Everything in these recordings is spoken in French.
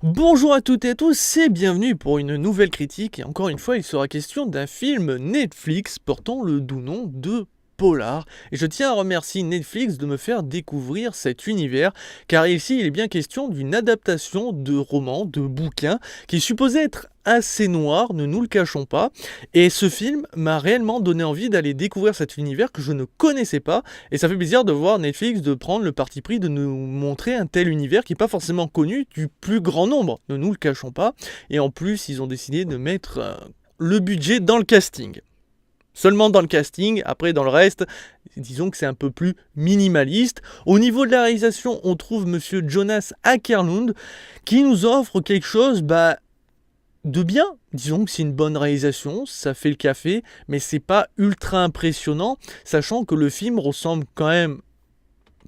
Bonjour à toutes et à tous et bienvenue pour une nouvelle critique et encore une fois il sera question d'un film Netflix portant le doux nom de Polar et je tiens à remercier Netflix de me faire découvrir cet univers car ici il est bien question d'une adaptation de roman, de bouquin qui est supposé être assez noir, ne nous le cachons pas, et ce film m'a réellement donné envie d'aller découvrir cet univers que je ne connaissais pas et ça fait plaisir de voir Netflix de prendre le parti pris de nous montrer un tel univers qui n'est pas forcément connu du plus grand nombre, ne nous le cachons pas, et en plus ils ont décidé de mettre le budget dans le casting. Seulement dans le casting, après dans le reste, disons que c'est un peu plus minimaliste. Au niveau de la réalisation, on trouve Monsieur Jonas Åkerlund qui nous offre quelque chose de bien. Disons que c'est une bonne réalisation, ça fait le café, mais c'est pas ultra impressionnant, sachant que le film ressemble quand même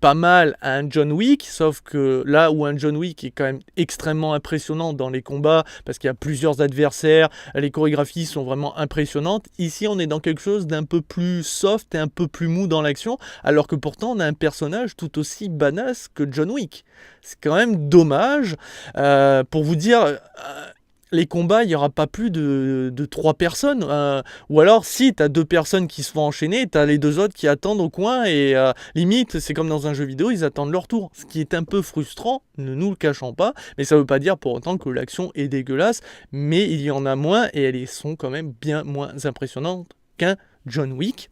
pas mal à un John Wick, sauf que là où un John Wick est quand même extrêmement impressionnant dans les combats, parce qu'il y a plusieurs adversaires, les chorégraphies sont vraiment impressionnantes, ici on est dans quelque chose d'un peu plus soft et un peu plus mou dans l'action, alors que pourtant on a un personnage tout aussi badass que John Wick. C'est quand même dommage. Pour vous dire... les combats, il n'y aura pas plus de 3 personnes. Ou alors, si tu as 2 personnes qui se font enchaîner, tu as les 2 autres qui attendent au coin. Et limite, c'est comme dans un jeu vidéo, ils attendent leur tour. Ce qui est un peu frustrant, ne nous le cachons pas. Mais ça ne veut pas dire pour autant que l'action est dégueulasse. Mais il y en a moins et elles sont quand même bien moins impressionnantes qu'un John Wick.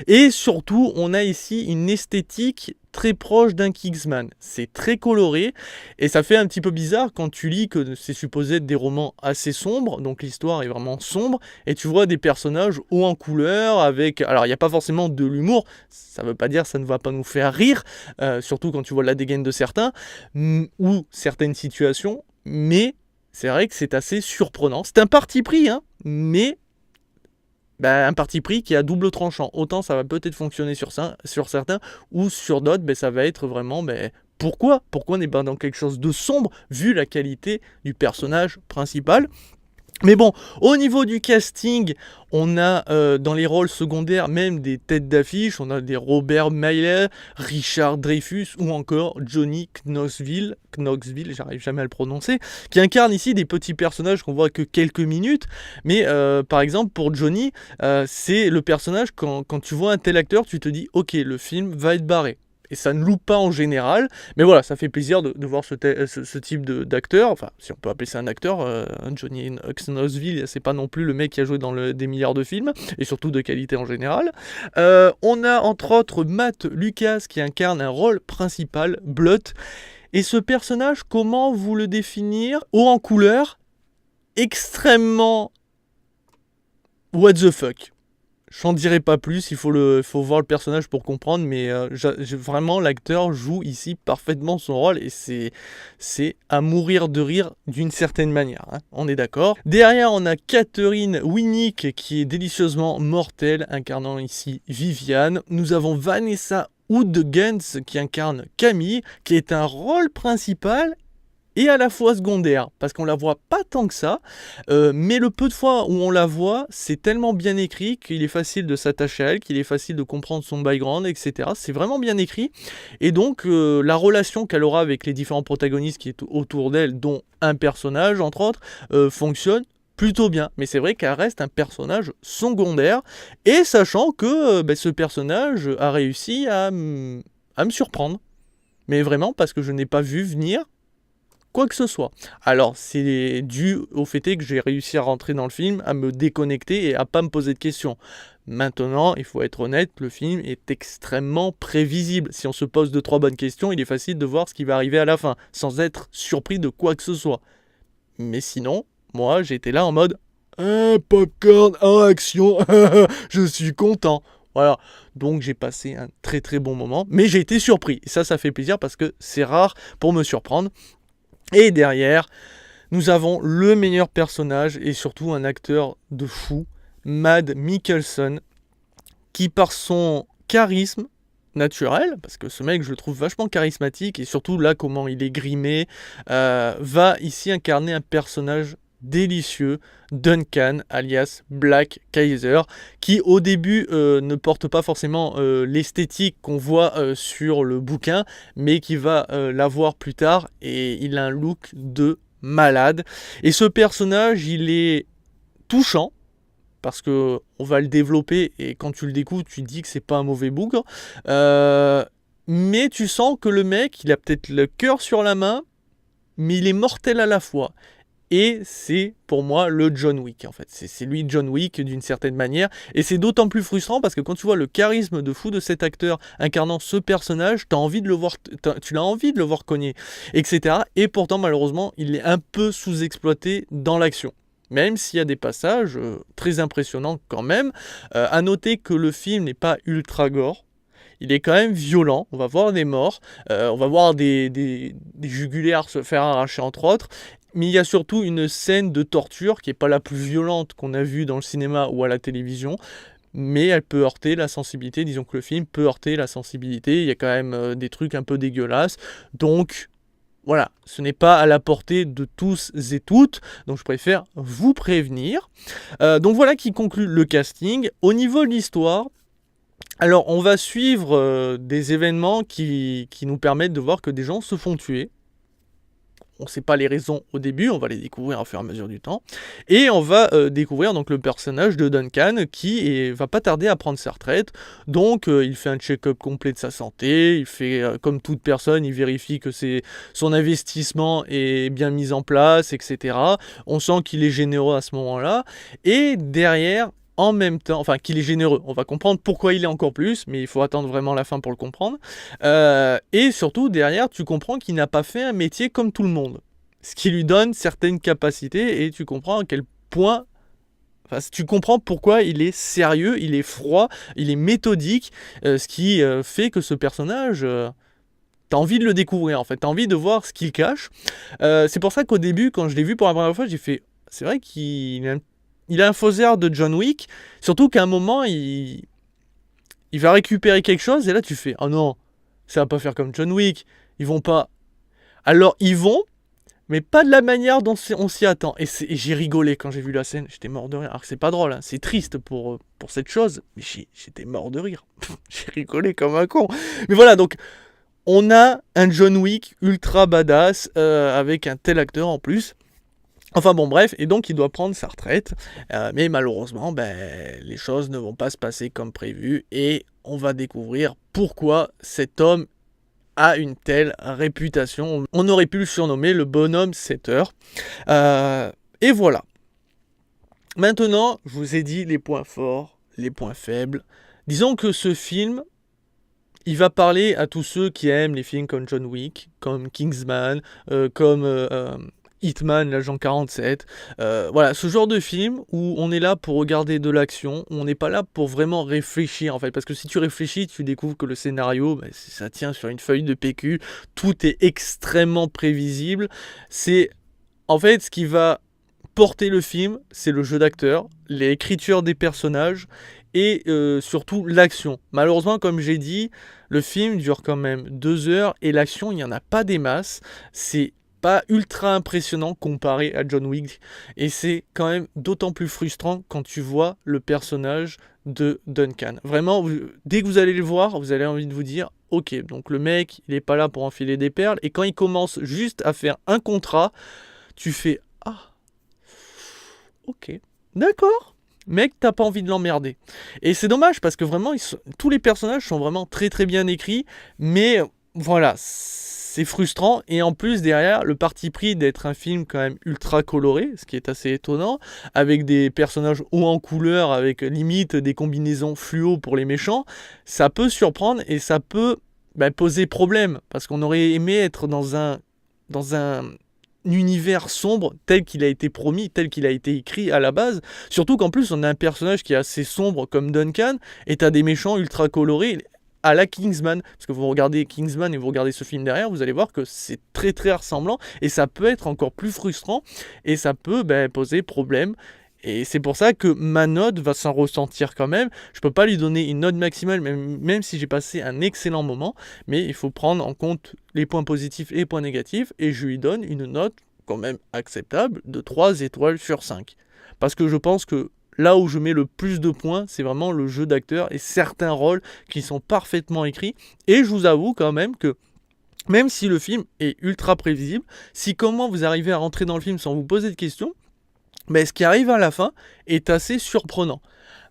Et surtout, on a ici une esthétique très proche d'un Kingsman. C'est très coloré et ça fait un petit peu bizarre quand tu lis que c'est supposé être des romans assez sombres, donc l'histoire est vraiment sombre, et tu vois des personnages hauts en couleur avec... Alors il n'y a pas forcément de l'humour, ça veut pas dire ça ne va pas nous faire rire, surtout quand tu vois la dégaine de certains, ou certaines situations, mais c'est vrai que c'est assez surprenant. C'est un parti pris, hein, mais... un parti pris qui est à double tranchant. Autant ça va peut-être fonctionner sur certains, ou sur d'autres, ça va être vraiment... pourquoi on n'est pas dans quelque chose de sombre, vu la qualité du personnage principal. Mais bon, au niveau du casting, on a dans les rôles secondaires même des têtes d'affiche. On a des Robert Mayer, Richard Dreyfuss ou encore Johnny Knoxville, j'arrive jamais à le prononcer, qui incarne ici des petits personnages qu'on voit que quelques minutes. Mais par exemple pour Johnny, c'est le personnage quand tu vois un tel acteur, tu te dis ok, le film va être barré. Et ça ne loupe pas en général, mais voilà, ça fait plaisir de voir ce type d'acteur, enfin, si on peut appeler ça un acteur, Johnny Knoxville, c'est pas non plus le mec qui a joué dans des milliards de films, et surtout de qualité en général. On a entre autres Matt Lucas qui incarne un rôle principal, Blut, et ce personnage, comment vous le définir? Haut en couleur, extrêmement what the fuck. J'en dirai pas plus, il faut voir le personnage pour comprendre, mais vraiment l'acteur joue ici parfaitement son rôle et c'est à mourir de rire d'une certaine manière, hein, on est d'accord. Derrière on a Catherine Winnick qui est délicieusement mortelle, incarnant ici Viviane. Nous avons Vanessa Hudgens qui incarne Camille, qui est un rôle principal et à la fois secondaire, parce qu'on la voit pas tant que ça, mais le peu de fois où on la voit, c'est tellement bien écrit qu'il est facile de s'attacher à elle, qu'il est facile de comprendre son background, etc. C'est vraiment bien écrit, et donc la relation qu'elle aura avec les différents protagonistes qui est autour d'elle, dont un personnage entre autres, fonctionne plutôt bien, mais c'est vrai qu'elle reste un personnage secondaire, et sachant que ce personnage a réussi à me surprendre, mais vraiment parce que je n'ai pas vu venir quoi que ce soit. Alors, c'est dû au fait que j'ai réussi à rentrer dans le film, à me déconnecter et à pas me poser de questions. Maintenant, il faut être honnête, le film est extrêmement prévisible. Si on se pose 2-3 bonnes questions, il est facile de voir ce qui va arriver à la fin, sans être surpris de quoi que ce soit. Mais sinon, moi, j'étais là en mode popcorn en action, je suis content. Voilà, donc j'ai passé un très très bon moment, mais j'ai été surpris. Et ça fait plaisir parce que c'est rare pour me surprendre. Et derrière, nous avons le meilleur personnage et surtout un acteur de fou, Mads Mikkelsen, qui par son charisme naturel, parce que ce mec je le trouve vachement charismatique et surtout là comment il est grimé, va ici incarner un personnage délicieux, Duncan alias Black Kaiser, qui au début ne porte pas forcément l'esthétique qu'on voit sur le bouquin, mais qui va l'avoir plus tard, et il a un look de malade. Et ce personnage, il est touchant, parce que on va le développer, et quand tu le découvres, tu te dis que c'est pas un mauvais bougre. Mais tu sens que le mec, il a peut-être le cœur sur la main, mais il est mortel à la fois. Et c'est pour moi le John Wick en fait. C'est lui John Wick d'une certaine manière. Et c'est d'autant plus frustrant parce que quand tu vois le charisme de fou de cet acteur incarnant ce personnage, tu as envie de le voir cogner, etc. Et pourtant malheureusement il est un peu sous-exploité dans l'action. Même s'il y a des passages très impressionnants quand même. À noter que le film n'est pas ultra gore. Il est quand même violent, on va voir des morts, on va voir des jugulaires se faire arracher entre autres, mais il y a surtout une scène de torture qui n'est pas la plus violente qu'on a vue dans le cinéma ou à la télévision, mais elle peut heurter la sensibilité, disons que le film peut heurter la sensibilité, il y a quand même des trucs un peu dégueulasses, donc voilà, ce n'est pas à la portée de tous et toutes, donc je préfère vous prévenir. Donc voilà qui conclut le casting. Au niveau de l'histoire, alors, on va suivre des événements qui nous permettent de voir que des gens se font tuer. On ne sait pas les raisons au début, on va les découvrir au fur et à mesure du temps. Et on va découvrir donc le personnage de Duncan qui va pas tarder à prendre sa retraite. Donc il fait un check-up complet de sa santé, il fait comme toute personne, il vérifie que son investissement est bien mis en place, etc. On sent qu'il est généreux à ce moment-là. Et derrière, en même temps, enfin qu'il est généreux, on va comprendre pourquoi il est encore plus, mais il faut attendre vraiment la fin pour le comprendre. Et surtout, derrière, tu comprends qu'il n'a pas fait un métier comme tout le monde. Ce qui lui donne certaines capacités, et tu comprends à quel point... Enfin, tu comprends pourquoi il est sérieux, il est froid, il est méthodique, ce qui fait que ce personnage... T'as envie de le découvrir, en fait, t'as envie de voir ce qu'il cache. C'est pour ça qu'au début, quand je l'ai vu pour la première fois, j'ai fait... C'est vrai qu'il a un faux air de John Wick, surtout qu'à un moment, il va récupérer quelque chose, et là tu fais « Oh non, ça va pas faire comme John Wick, ils vont pas... » Alors ils vont, mais pas de la manière dont on s'y attend. Et j'ai rigolé quand j'ai vu la scène, j'étais mort de rire. Alors que c'est pas drôle, hein, c'est triste pour cette chose, mais j'étais mort de rire. J'ai rigolé comme un con. Mais voilà, donc on a un John Wick ultra badass, avec un tel acteur en plus. Enfin bon bref, et donc il doit prendre sa retraite, mais malheureusement les choses ne vont pas se passer comme prévu, et on va découvrir pourquoi cet homme a une telle réputation. On aurait pu le surnommer le bonhomme 7 heures. Et voilà. Maintenant, je vous ai dit les points forts, les points faibles. Disons que ce film, il va parler à tous ceux qui aiment les films comme John Wick, comme Kingsman, comme... Hitman, l'agent 47, voilà, ce genre de film où on est là pour regarder de l'action, où on n'est pas là pour vraiment réfléchir en fait, parce que si tu réfléchis, tu découvres que le scénario, ça tient sur une feuille de PQ, tout est extrêmement prévisible, c'est en fait ce qui va porter le film, c'est le jeu d'acteur, l'écriture des personnages, et surtout l'action. Malheureusement, comme j'ai dit, le film dure quand même 2 heures, et l'action, il n'y en a pas des masses, c'est pas ultra impressionnant comparé à John Wick, et c'est quand même d'autant plus frustrant quand tu vois le personnage de Duncan. Vraiment, dès que vous allez le voir, vous avez envie de vous dire ok, donc le mec, il est pas là pour enfiler des perles, et quand il commence juste à faire un contrat, tu fais ah, ok, d'accord, mec, t'as pas envie de l'emmerder. Et c'est dommage parce que vraiment, tous les personnages sont vraiment très très bien écrits, mais voilà, c'est frustrant, et en plus derrière le parti pris d'être un film quand même ultra coloré, ce qui est assez étonnant, avec des personnages hauts en couleur, avec limite des combinaisons fluo pour les méchants, ça peut surprendre et ça peut poser problème, parce qu'on aurait aimé être dans un univers sombre tel qu'il a été promis, tel qu'il a été écrit à la base, surtout qu'en plus on a un personnage qui est assez sombre comme Duncan, et t'as des méchants ultra colorés à la Kingsman, parce que vous regardez Kingsman et vous regardez ce film derrière, vous allez voir que c'est très très ressemblant, et ça peut être encore plus frustrant, et ça peut poser problème, et c'est pour ça que ma note va s'en ressentir quand même. Je peux pas lui donner une note maximale, même si j'ai passé un excellent moment, mais il faut prendre en compte les points positifs et les points négatifs, et je lui donne une note quand même acceptable de 3 étoiles sur 5. Parce que je pense que là où je mets le plus de points, c'est vraiment le jeu d'acteur et certains rôles qui sont parfaitement écrits. Et je vous avoue quand même que Même si le film est ultra prévisible, si comment vous arrivez à rentrer dans le film sans vous poser de questions, mais ce qui arrive à la fin est assez surprenant.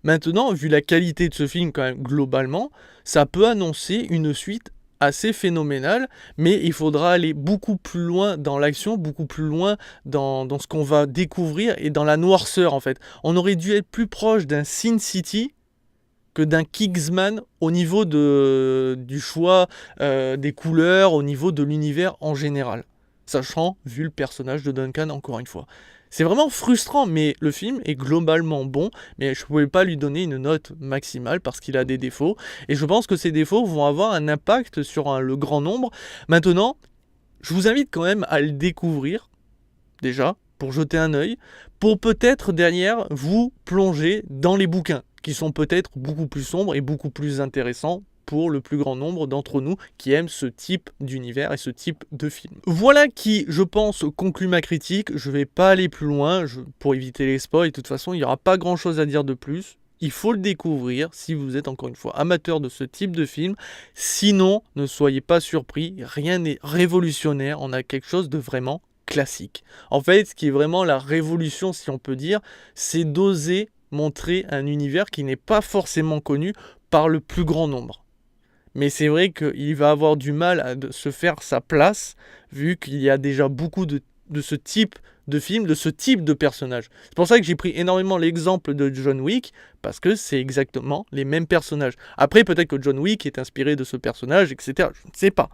Maintenant, vu la qualité de ce film quand même globalement, ça peut annoncer une suite assez phénoménale, mais il faudra aller beaucoup plus loin dans l'action, beaucoup plus loin dans ce qu'on va découvrir et dans la noirceur en fait. On aurait dû être plus proche d'un Sin City que d'un Kingsman au niveau du choix des couleurs, au niveau de l'univers en général. Sachant, vu le personnage de Duncan encore une fois. C'est vraiment frustrant, mais le film est globalement bon, mais je ne pouvais pas lui donner une note maximale parce qu'il a des défauts, et je pense que ces défauts vont avoir un impact sur le grand nombre. Maintenant, je vous invite quand même à le découvrir, déjà, pour jeter un œil, pour peut-être derrière vous plonger dans les bouquins, qui sont peut-être beaucoup plus sombres et beaucoup plus intéressants pour le plus grand nombre d'entre nous qui aiment ce type d'univers et ce type de film. Voilà qui, je pense, conclut ma critique. Je vais pas aller plus loin pour éviter les spoils. De toute façon, il n'y aura pas grand-chose à dire de plus. Il faut le découvrir si vous êtes encore une fois amateur de ce type de film. Sinon, ne soyez pas surpris, rien n'est révolutionnaire. On a quelque chose de vraiment classique. En fait, ce qui est vraiment la révolution, si on peut dire, c'est d'oser montrer un univers qui n'est pas forcément connu par le plus grand nombre. Mais c'est vrai qu'il va avoir du mal à se faire sa place, vu qu'il y a déjà beaucoup de ce type de film, de ce type de personnage. C'est pour ça que j'ai pris énormément l'exemple de John Wick, parce que c'est exactement les mêmes personnages. Après, peut-être que John Wick est inspiré de ce personnage, etc. Je ne sais pas.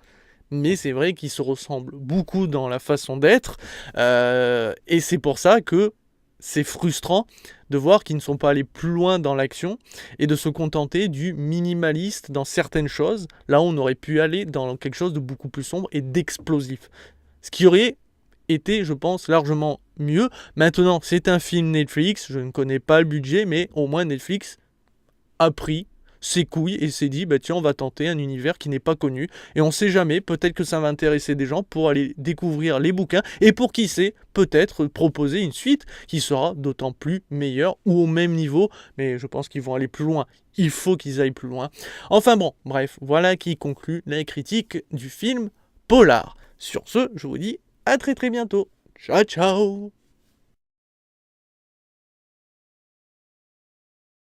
Mais c'est vrai qu'ils se ressemblent beaucoup dans la façon d'être, et c'est pour ça que c'est frustrant de voir qu'ils ne sont pas allés plus loin dans l'action et de se contenter du minimaliste dans certaines choses, là où on aurait pu aller dans quelque chose de beaucoup plus sombre et d'explosif. Ce qui aurait été, je pense, largement mieux. Maintenant, c'est un film Netflix, je ne connais pas le budget, mais au moins Netflix a pris ses couilles et s'est dit, bah tiens, on va tenter un univers qui n'est pas connu, et on sait jamais, peut-être que ça va intéresser des gens pour aller découvrir les bouquins, et pour qui sait, peut-être proposer une suite qui sera d'autant plus meilleure, ou au même niveau, mais je pense qu'ils vont aller plus loin. Il faut qu'ils aillent plus loin. Enfin bon, bref, voilà qui conclut la critique du film Polar. Sur ce, je vous dis à très très bientôt. Ciao ciao.